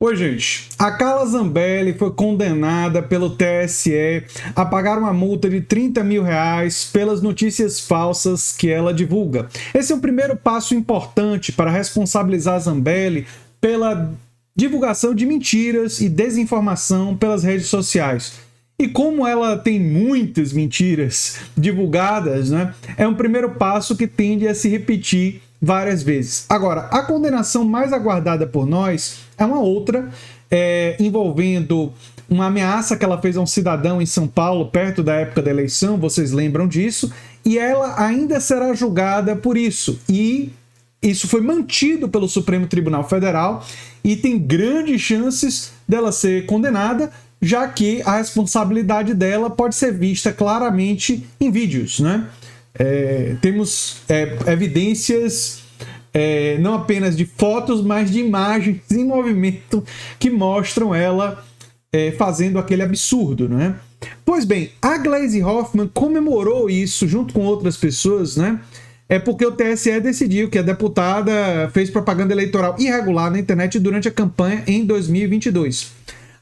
Oi, gente. A Carla Zambelli foi condenada pelo TSE a pagar uma multa de R$30 mil pelas notícias falsas que ela divulga. Esse é um primeiro passo importante para responsabilizar a Zambelli pela divulgação de mentiras e desinformação pelas redes sociais. E como ela tem muitas mentiras divulgadas, né, é um primeiro passo que tende a se repetir várias vezes. Agora, a condenação mais aguardada por nós é uma outra, envolvendo uma ameaça que ela fez a um cidadão em São Paulo, perto da época da eleição, vocês lembram disso, e ela ainda será julgada por isso. E isso foi mantido pelo Supremo Tribunal Federal e tem grandes chances dela ser condenada, já que a responsabilidade dela pode ser vista claramente em vídeos, né? Temos evidências não apenas de fotos, mas de imagens em movimento que mostram ela fazendo aquele absurdo, né? Pois bem, a Gleisi Hoffmann comemorou isso junto com outras pessoas, né? Porque o TSE decidiu que a deputada fez propaganda eleitoral irregular na internet durante a campanha em 2022.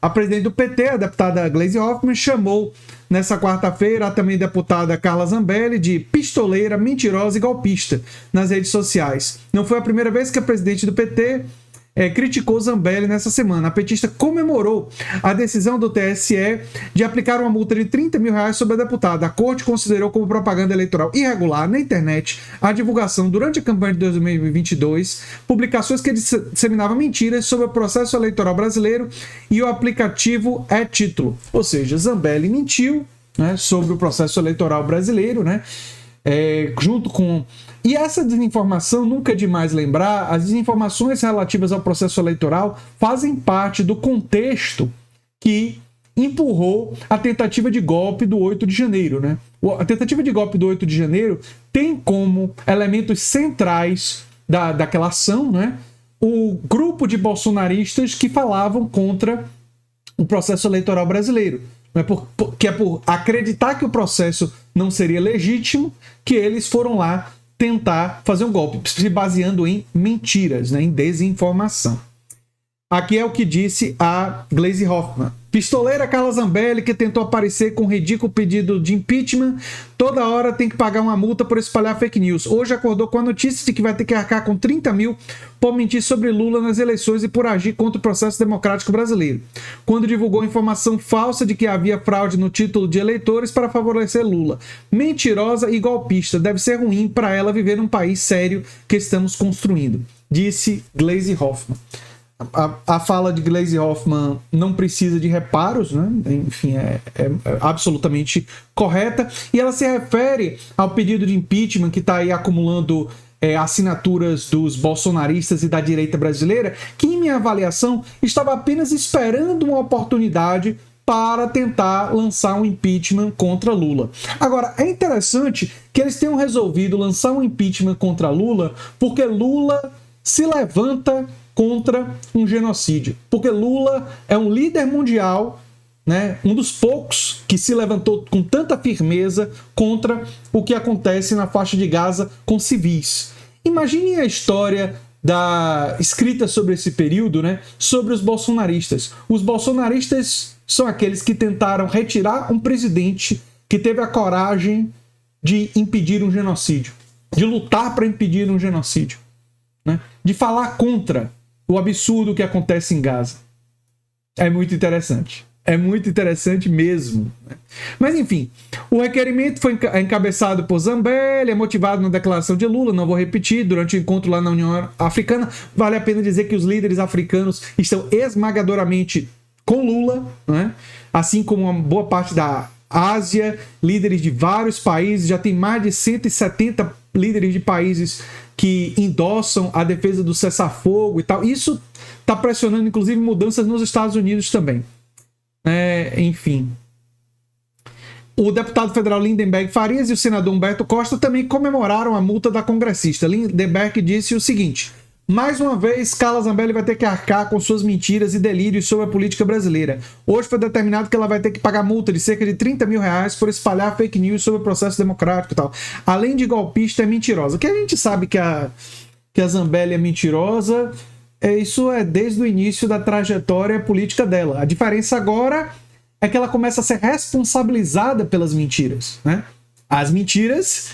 A presidente do PT, a deputada Gleisi Hoffmann, chamou nessa quarta-feira a também deputada Carla Zambelli de pistoleira, mentirosa e golpista nas redes sociais. Não foi a primeira vez que a presidente do PT criticou Zambelli nessa semana. A petista comemorou a decisão do TSE de aplicar uma multa de R$30 mil sobre a deputada. A corte considerou como propaganda eleitoral irregular na internet a divulgação durante a campanha de 2022, publicações que disseminavam mentiras sobre o processo eleitoral brasileiro e o aplicativo título. Ou seja, Zambelli mentiu, né, sobre o processo eleitoral brasileiro, né? Junto com... E essa desinformação, nunca é demais lembrar, as desinformações relativas ao processo eleitoral fazem parte do contexto que empurrou a tentativa de golpe do 8 de janeiro, né? A tentativa de golpe do 8 de janeiro tem como elementos centrais daquela ação, né, o grupo de bolsonaristas que falavam contra o processo eleitoral brasileiro. Que é por acreditar que o processo não seria legítimo que eles foram lá tentar fazer um golpe, se baseando em mentiras, né, em desinformação. Aqui é o que disse a Gleisi Hoffmann. Pistoleira Carla Zambelli, que tentou aparecer com um ridículo pedido de impeachment, toda hora tem que pagar uma multa por espalhar fake news. Hoje acordou com a notícia de que vai ter que arcar com R$30 mil por mentir sobre Lula nas eleições e por agir contra o processo democrático brasileiro, quando divulgou informação falsa de que havia fraude no título de eleitores para favorecer Lula. Mentirosa e golpista. Deve ser ruim para ela viver num país sério que estamos construindo, disse Gleisi Hoffmann. A fala de Gleisi Hoffmann não precisa de reparos, né? Enfim, é absolutamente correta. E ela se refere ao pedido de impeachment que está aí acumulando assinaturas dos bolsonaristas e da direita brasileira, que, em minha avaliação, estava apenas esperando uma oportunidade para tentar lançar um impeachment contra Lula. Agora, é interessante que eles tenham resolvido lançar um impeachment contra Lula porque Lula se levanta contra um genocídio. Porque Lula é um líder mundial, né, um dos poucos que se levantou com tanta firmeza contra o que acontece na faixa de Gaza com civis. Imaginem a história escrita sobre esse período, né, sobre os bolsonaristas. Os bolsonaristas são aqueles que tentaram retirar um presidente que teve a coragem de impedir um genocídio, de lutar para impedir um genocídio, né, de falar contra o absurdo que acontece em Gaza. É muito interessante. É muito interessante mesmo. Mas, enfim, o requerimento foi encabeçado por Zambelli, é motivado na declaração de Lula, não vou repetir, durante o encontro lá na União Africana. Vale a pena dizer que os líderes africanos estão esmagadoramente com Lula, né? Assim como uma boa parte da Ásia, líderes de vários países, já tem mais de 170 líderes de países que endossam a defesa do cessar-fogo e tal. Isso está pressionando, inclusive, mudanças nos Estados Unidos também. Enfim. O deputado federal Lindenberg Farias e o senador Humberto Costa também comemoraram a multa da congressista. Lindenberg disse o seguinte: mais uma vez, Carla Zambelli vai ter que arcar com suas mentiras e delírios sobre a política brasileira. Hoje foi determinado que ela vai ter que pagar multa de cerca de R$30 mil por espalhar fake news sobre o processo democrático e tal. Além de golpista, é mentirosa. Que a gente sabe que a Zambelli é mentirosa, isso é desde o início da trajetória política dela. A diferença agora é que ela começa a ser responsabilizada pelas mentiras, né? As mentiras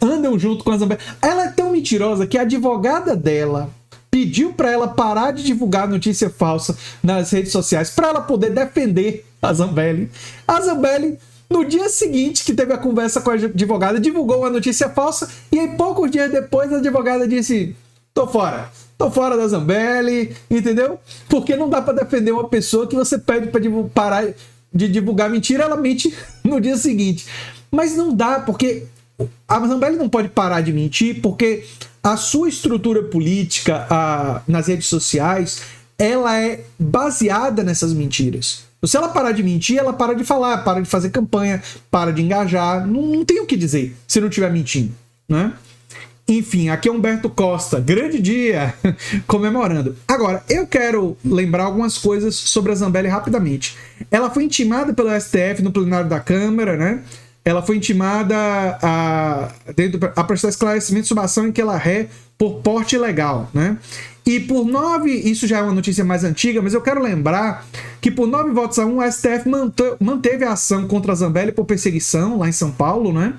andam junto com a Zambelli. Ela é tão mentirosa que a advogada dela pediu para ela parar de divulgar notícia falsa nas redes sociais para ela poder defender a Zambelli. A Zambelli, no dia seguinte que teve a conversa com a advogada, divulgou uma notícia falsa e aí poucos dias depois a advogada disse: tô fora da Zambelli, entendeu? Porque não dá para defender uma pessoa que você pede para parar de divulgar mentira, ela mente no dia seguinte. Mas não dá, porque a Zambelli não pode parar de mentir, porque a sua estrutura política nas redes sociais, ela é baseada nessas mentiras. Se ela parar de mentir, ela para de falar, para de fazer campanha, para de engajar, não tem o que dizer se não estiver mentindo, né? Enfim, aqui é Humberto Costa, grande dia, comemorando. Agora, eu quero lembrar algumas coisas sobre a Zambelli rapidamente. Ela foi intimada pelo STF no plenário da Câmara, né? Ela foi intimada a prestar esclarecimento sobre a ação em que ela ré por porte ilegal, né? E por 9, isso já é uma notícia mais antiga, mas eu quero lembrar que por 9 votos a 1, o STF manteve a ação contra a Zambelli por perseguição, lá em São Paulo, né?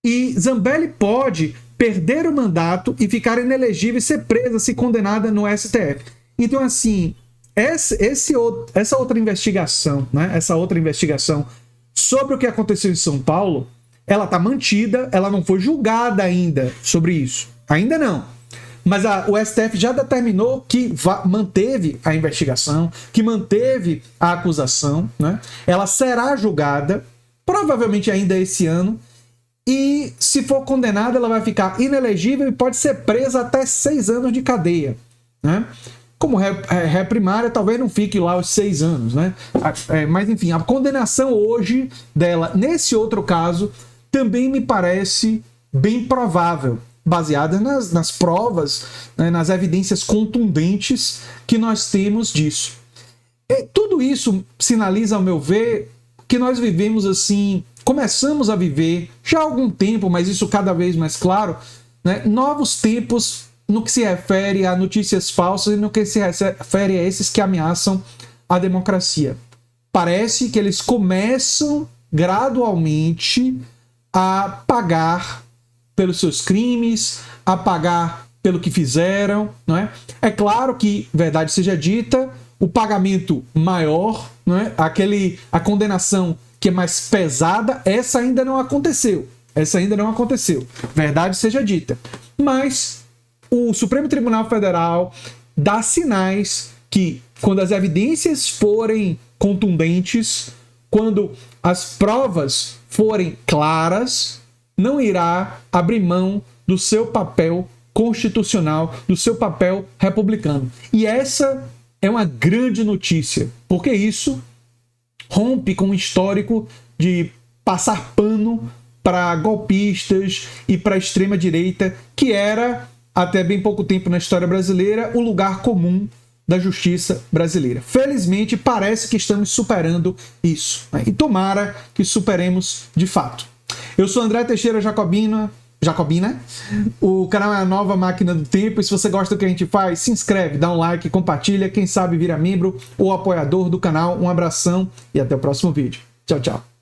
E Zambelli pode perder o mandato e ficar inelegível e ser presa se condenada no STF. Então, assim, essa outra investigação, né? Essa outra investigação sobre o que aconteceu em São Paulo, ela está mantida, ela não foi julgada ainda sobre isso. Ainda não. Mas o STF já determinou que manteve a investigação, que manteve a acusação, né? Ela será julgada, provavelmente ainda esse ano, e se for condenada, ela vai ficar inelegível e pode ser presa até 6 anos de cadeia, né? Como ré primária, talvez não fique lá os 6 anos, né? Mas, enfim, a condenação hoje dela, nesse outro caso, também me parece bem provável, baseada nas provas, né, nas evidências contundentes que nós temos disso. Tudo isso sinaliza, ao meu ver, que nós vivemos assim, começamos a viver já há algum tempo, mas isso cada vez mais claro, né, novos tempos no que se refere a notícias falsas e no que se refere a esses que ameaçam a democracia. Parece que eles começam gradualmente a pagar pelos seus crimes, a pagar pelo que fizeram, não é? É claro que, verdade seja dita, o pagamento maior, não é? A condenação que é mais pesada, essa ainda não aconteceu. Verdade seja dita. Mas o Supremo Tribunal Federal dá sinais que, quando as evidências forem contundentes, quando as provas forem claras, não irá abrir mão do seu papel constitucional, do seu papel republicano. E essa é uma grande notícia, porque isso rompe com o histórico de passar pano para golpistas e para a extrema-direita, que era, até bem pouco tempo na história brasileira, o lugar comum da justiça brasileira. Felizmente, parece que estamos superando isso, né? E tomara que superemos de fato. Eu sou André Teixeira Jacobina, o canal é a Nova Máquina do Tempo, e se você gosta do que a gente faz, se inscreve, dá um like, compartilha, quem sabe vira membro ou apoiador do canal. Um abração e até o próximo vídeo. Tchau, tchau.